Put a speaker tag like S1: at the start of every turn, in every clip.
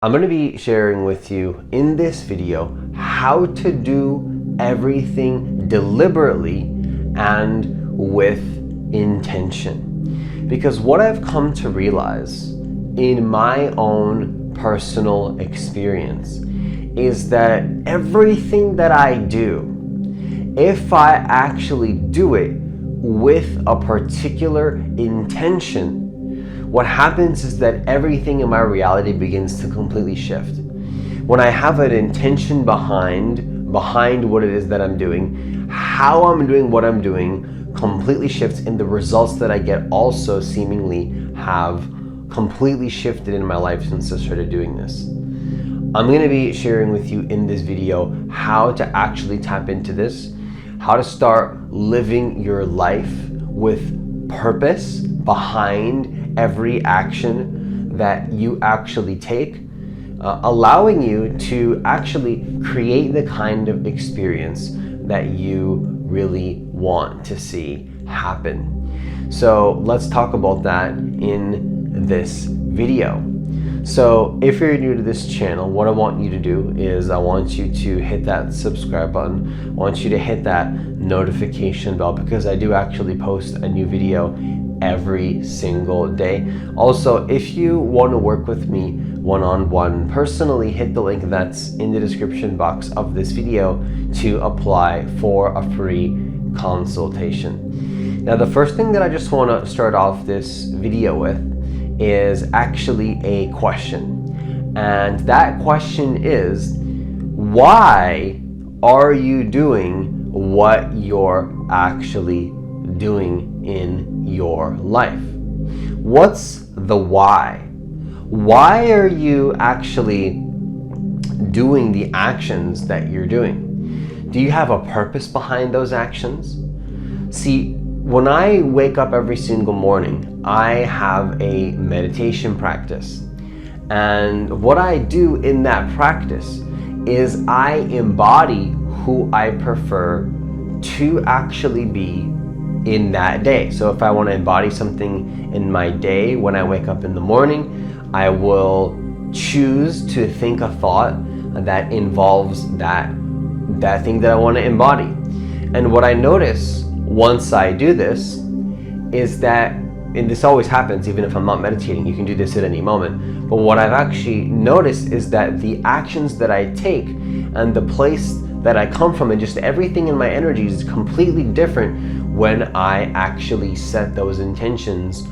S1: I'm going to be sharing with you in this video how to do everything deliberately and with intention. Because what I've come to realize in my own personal experience is that everything that I do, if I actually do it with a particular intention, what happens is that everything in my reality begins to completely shift. When I have an intention behind what it is that I'm doing, how I'm doing what I'm doing completely shifts, and the results that I get also seemingly have completely shifted in my life since I started doing this. I'm going to be sharing with you in this video how to actually tap into this, how to start living your life with purpose behind every action that you actually take, allowing you to actually create the kind of experience that you really want to see happen. So let's talk about that in this video. So if you're new to this channel, what I want you to do is I want you to hit that subscribe button. I want you to hit that notification bell, because I do actually post a new video every single day. Also, if you want to work with me one-on-one personally, hit the link that's in the description box of this video to apply for a free consultation. Now, the first thing that I just want to start off this video with is actually a question. And that question is, why are you doing what you're actually doing in your life? What's the why? Why are you actually doing the actions that you're doing? Do you have a purpose behind those actions? See, when I wake up every single morning, I have a meditation practice. And what I do in that practice is I embody who I prefer to actually be in that day. So if I want to embody something in my day, when I wake up in the morning, I will choose to think a thought that involves that thing that I want to embody. And what I notice once I do this is that, and this always happens even if I'm not meditating, you can do this at any moment, but what I've actually noticed is that the actions that I take and the place that I come from and just everything in my energy is completely different when I actually set those intentions,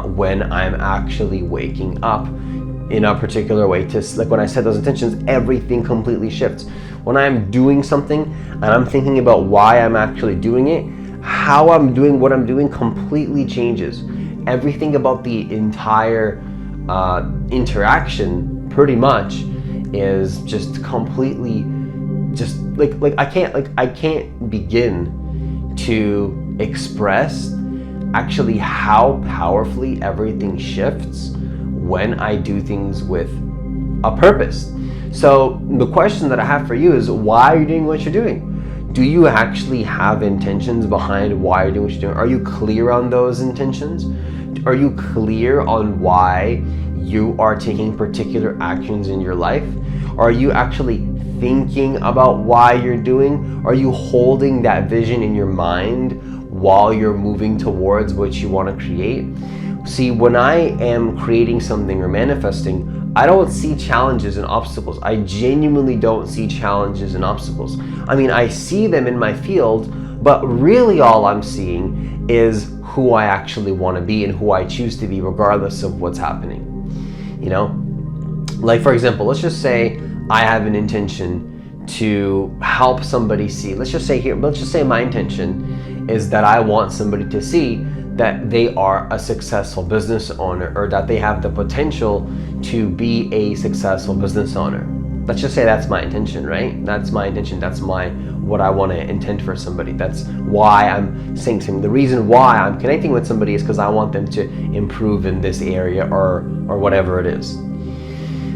S1: when I'm actually waking up in a particular way. Like when I set those intentions, everything completely shifts. When I'm doing something and I'm thinking about why I'm actually doing it, how I'm doing what I'm doing completely changes. Everything about the entire interaction pretty much is just completely just like I can't begin to express actually how powerfully everything shifts when I do things with a purpose. So the question that I have for you is, why are you doing what you're doing? Do you actually have intentions behind why you're doing what you're doing? Are you clear on those intentions? Are you clear on why you are taking particular actions in your life? Are you actually thinking about why you're doing? Are you holding that vision in your mind while you're moving towards what you want to create? See, when I am creating something or manifesting, I don't see challenges and obstacles. I genuinely don't see challenges and obstacles. I mean, I see them in my field, but really all I'm seeing is who I actually want to be and who I choose to be regardless of what's happening. You know, like for example, let's just say I have an intention to help somebody see. Let's just say my intention is that I want somebody to see that they are a successful business owner, or that they have the potential to be a successful business owner. Let's just say that's my intention, right? That's my intention. That's what I want to intend for somebody. That's why I'm saying something. The reason why I'm connecting with somebody is because I want them to improve in this area or whatever it is.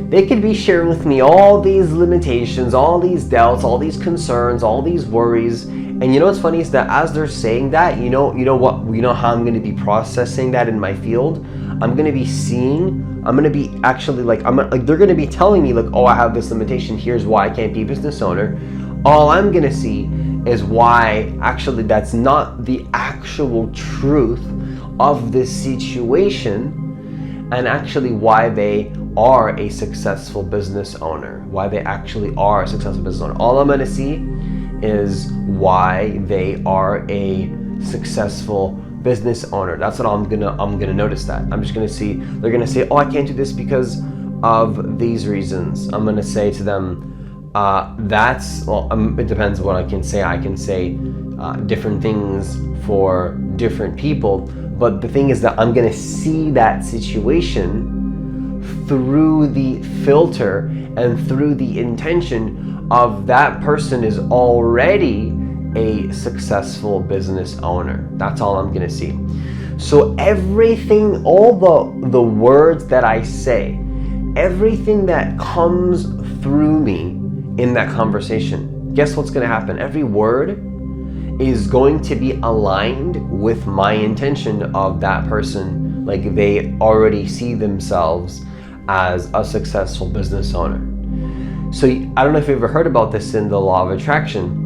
S1: They could be sharing with me all these limitations, all these doubts, all these concerns, all these worries. And you know what's funny is that as they're saying that, you know how I'm going to be processing that in my field? I'm going to be seeing I'm gonna be actually like, they're gonna be telling me like, oh, I have this limitation, here's why I can't be a business owner. All I'm gonna see is why actually that's not the actual truth of this situation, and actually why they are a successful business owner, why they actually are a successful business owner. All I'm gonna see is why they are a successful business owner. That's what I'm gonna notice. That I'm just gonna see, they're gonna say, oh, I can't do this because of these reasons. I'm gonna say to them, it depends what I can say. I can say different things for different people, but the thing is that I'm gonna see that situation through the filter and through the intention of that person is already a successful business owner. That's all I'm gonna see. So everything, all the words that I say, everything that comes through me in that conversation, guess what's gonna happen? Every word is going to be aligned with my intention of that person. Like they already see themselves as a successful business owner. So I don't know if you've ever heard about this in the law of attraction.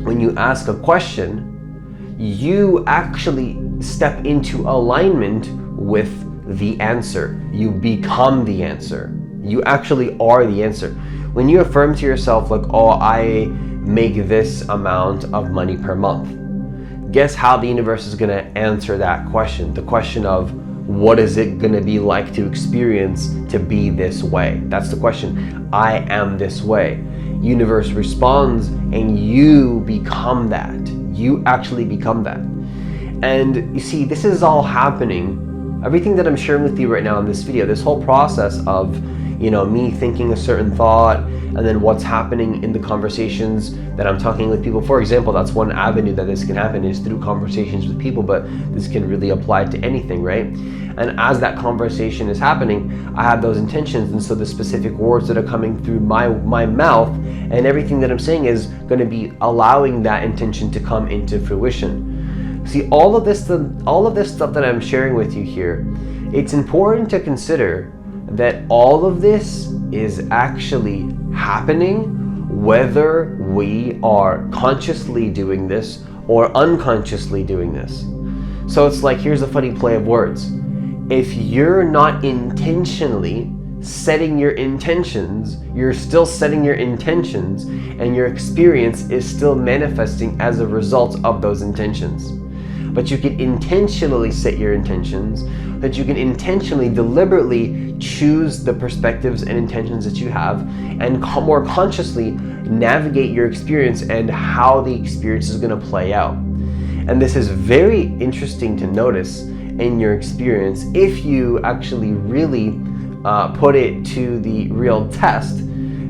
S1: When you ask a question, you actually step into alignment with the answer. You become the answer. You actually are the answer. When you affirm to yourself like, oh, I make this amount of money per month, guess how the universe is gonna answer that question? The question of, what is it gonna be like to experience to be this way? That's the question. I am this way. Universe responds and you become that. You actually become that. And you see, this is all happening. Everything that I'm sharing with you right now in this video, this whole process of, me thinking a certain thought and then what's happening in the conversations that I'm talking with people. For example, that's one avenue that this can happen is through conversations with people, but this can really apply to anything, right? And as that conversation is happening, I have those intentions, and so the specific words that are coming through my mouth and everything that I'm saying is going to be allowing that intention to come into fruition. See, all of this stuff that I'm sharing with you here, it's important to consider that all of this is actually happening whether we are consciously doing this or unconsciously doing this. So it's like, here's a funny play of words. If you're not intentionally setting your intentions, you're still setting your intentions, and your experience is still manifesting as a result of those intentions. But you can intentionally set your intentions, that you can intentionally, deliberately choose the perspectives and intentions that you have, and more consciously navigate your experience and how the experience is going to play out. And this is very interesting to notice in your experience if you actually really put it to the real test,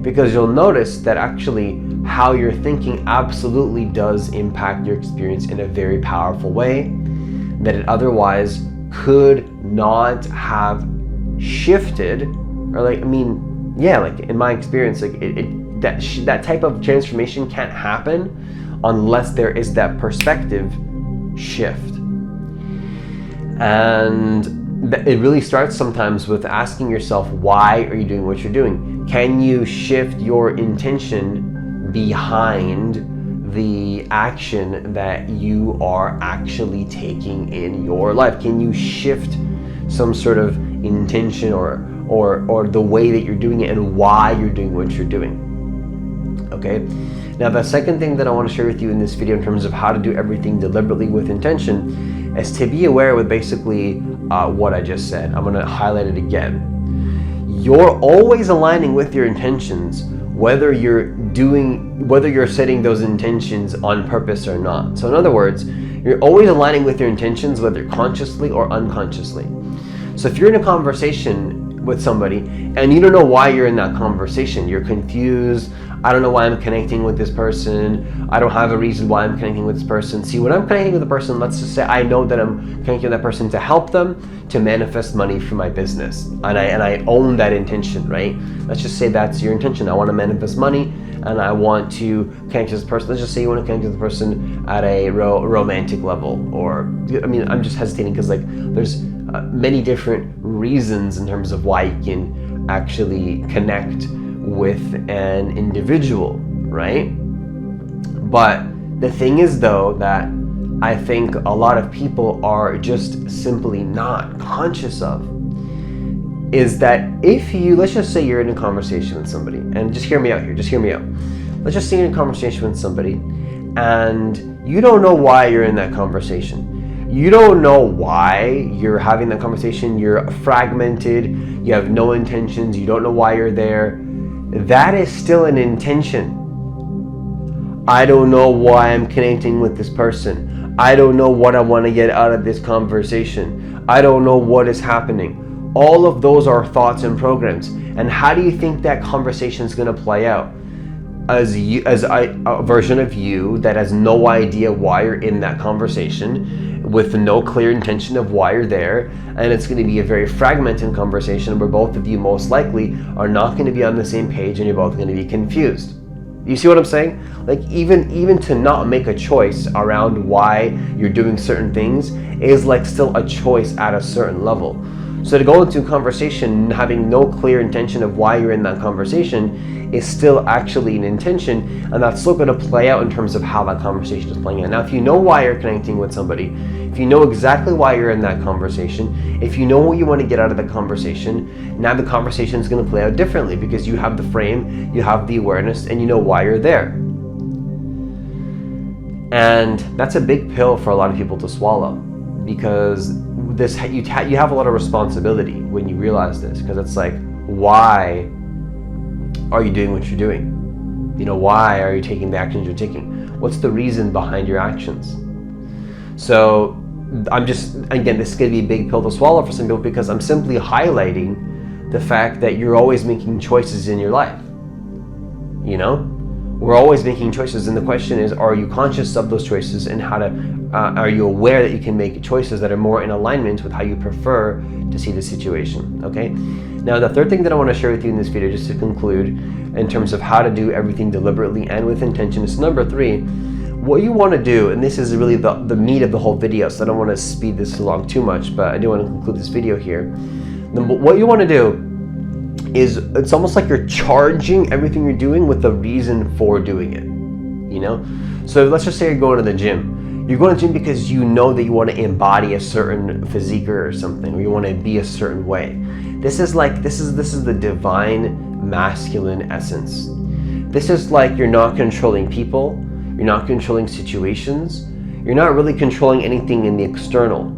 S1: because you'll notice that actually how you're thinking absolutely does impact your experience in a very powerful way that it otherwise could not have shifted. Or in my experience, that type of transformation can't happen unless there is that perspective shift. And it really starts sometimes with asking yourself, why are you doing what you're doing? Can you shift your intention behind the action that you are actually taking in your life? Can you shift some sort of intention or the way that you're doing it and why you're doing what you're doing? Okay. Now, the second thing that I want to share with you in this video in terms of how to do everything deliberately with intention is to be aware with basically what I just said. I'm going to highlight it again. You're always aligning with your intentions, whether you're setting those intentions on purpose or not. So in other words, you're always aligning with your intentions, whether consciously or unconsciously. So if you're in a conversation with somebody and you don't know why you're in that conversation, you're confused, I don't know why I'm connecting with this person, I don't have a reason why I'm connecting with this person. See, when I'm connecting with a person, let's just say I know that I'm connecting with that person to help them to manifest money for my business, and I own that intention, right? Let's just say that's your intention. I want to manifest money and I want to connect to this person. Let's just say you want to connect to the person at a romantic level, or I'm just hesitating because there's many different reasons in terms of why you can actually connect with an individual, right? But the thing is though that I think a lot of people are just simply not conscious of is that if you, let's just say you're in a conversation with somebody, and just hear me out here, just hear me out. Let's just say you're in a conversation with somebody and you don't know why you're in that conversation. You don't know why you're having that conversation. You're fragmented. You have no intentions. You don't know why you're there. That is still an intention. I don't know why I'm connecting with this person. I don't know what I want to get out of this conversation. I don't know what is happening. All of those are thoughts and programs. And how do you think that conversation is going to play out? As a version of you that has no idea why you're in that conversation, with no clear intention of why you're there, and it's going to be a very fragmented conversation where both of you most likely are not going to be on the same page and you're both going to be confused. You see what I'm saying? Like even to not make a choice around why you're doing certain things is like still a choice at a certain level. So to go into a conversation having no clear intention of why you're in that conversation is still actually an intention, and that's still going to play out in terms of how that conversation is playing out. Now, if you know why you're connecting with somebody, if you know exactly why you're in that conversation, if you know what you want to get out of the conversation, now the conversation is going to play out differently because you have the frame, you have the awareness, and you know why you're there. And that's a big pill for a lot of people to swallow, because you have a lot of responsibility when you realize this, because it's like, why are you doing what you're doing? You know, why are you taking the actions you're taking? What's the reason behind your actions? So I'm just, again, this is going to be a big pill to swallow for some people, because I'm simply highlighting the fact that you're always making choices in your life. You know, we're always making choices, and the question is, are you conscious of those choices, and how to are you aware that you can make choices that are more in alignment with how you prefer to see the situation? Okay. Now, the third thing that I want to share with you in this video, just to conclude, in terms of how to do everything deliberately and with intention, is number 3. What you want to do, and this is really the meat of the whole video, so I don't want to speed this along too much, but I do want to conclude this video here. What you want to do is, it's almost like you're charging everything you're doing with a reason for doing it, you know? So let's just say you're going to the gym. You're going to the gym because you know that you want to embody a certain physique or something, or you want to be a certain way. This is the divine masculine essence. This is like, you're not controlling people, you're not controlling situations, you're not really controlling anything in the external.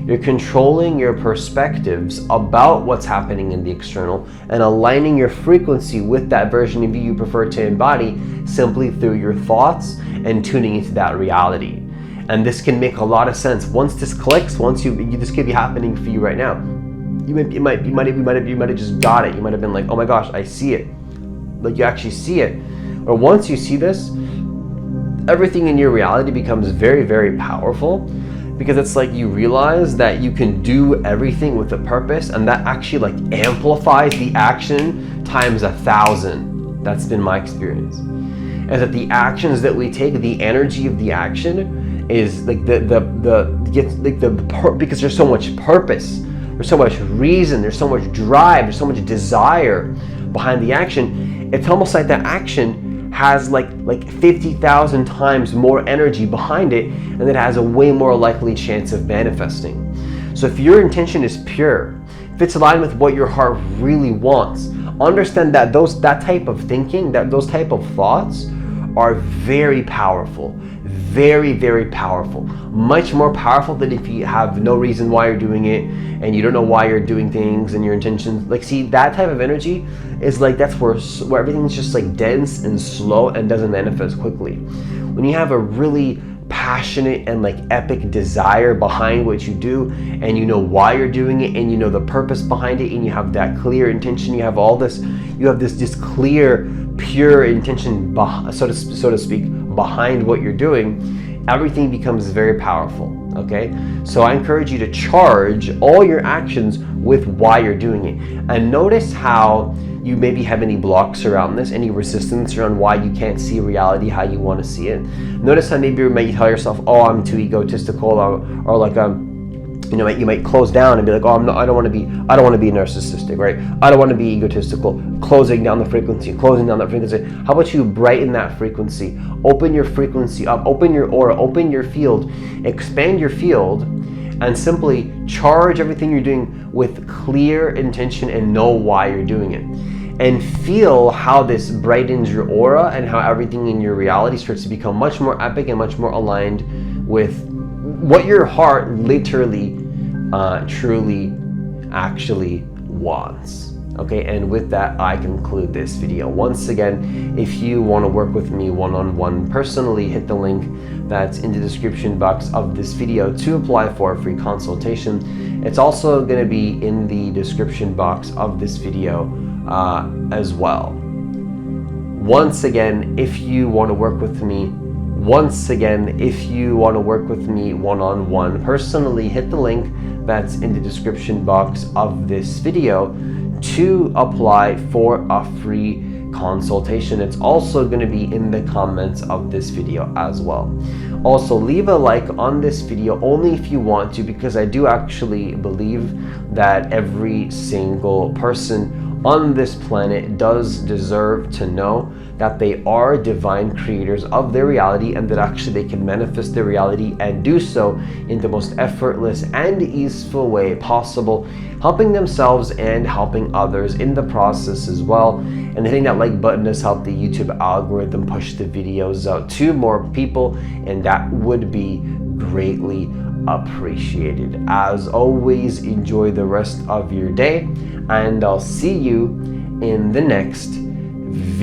S1: You're controlling your perspectives about what's happening in the external and aligning your frequency with that version of you prefer to embody simply through your thoughts and tuning into that reality. And this can make a lot of sense. Once this clicks, this could be happening for you right now. You might have just got it. You might have been like, oh my gosh, I see it. Like, you actually see it. Or once you see this, everything in your reality becomes very, very powerful, because it's like you realize that you can do everything with a purpose, and that actually like amplifies the action times 1,000. That's been my experience. Is that the actions that we take, the energy of the action is like because there's so much purpose, there's so much reason, there's so much drive, there's so much desire behind the action. It's almost like that action has like 50,000 times more energy behind it, and it has a way more likely chance of manifesting. So if your intention is pure, if it's aligned with what your heart really wants, understand that that type of thinking, those type of thoughts are very powerful. Very, very powerful. Much more powerful than if you have no reason why you're doing it and you don't know why you're doing things and your intentions. Like, see, that type of energy is like, that's where everything's just like dense and slow and doesn't manifest quickly. When you have a really passionate and like epic desire behind what you do, and you know why you're doing it, and you know the purpose behind it, and you have that clear intention, you have this clear, pure intention, so to speak, behind what you're doing, everything becomes very powerful. Okay, so I encourage you to charge all your actions with why you're doing it, and notice how you maybe have any blocks around this, any resistance around why you can't see reality how you want to see it. Notice how maybe you may tell yourself, oh, I'm too egotistical, or like you might close down and be like, oh, I don't want to be narcissistic, right? I don't want to be egotistical. Closing down the frequency. How about you brighten that frequency? Open your frequency up. Open your aura. Open your field. Expand your field, and simply charge everything you're doing with clear intention and know why you're doing it. And feel how this brightens your aura and how everything in your reality starts to become much more epic and much more aligned with what your heart literally, truly, actually wants. Okay, and with that, I conclude this video. Once again, if you want to work with me one-on-one personally, hit the link that's in the description box of this video to apply for a free consultation. It's also going to be in the description box of this video as well. Once again, if you want to work with me one-on-one personally, hit the link that's in the description box of this video to apply for a free consultation. It's also going to be in the comments of this video as well. Also, leave a like on this video only if you want to, because I do actually believe that every single person on this planet does deserve to know that they are divine creators of their reality, and that actually they can manifest their reality and do so in the most effortless and easeful way possible, helping themselves and helping others in the process as well. And hitting that like button has helped the YouTube algorithm push the videos out to more people, and that would be greatly appreciated. As always, enjoy the rest of your day, and I'll see you in the next video.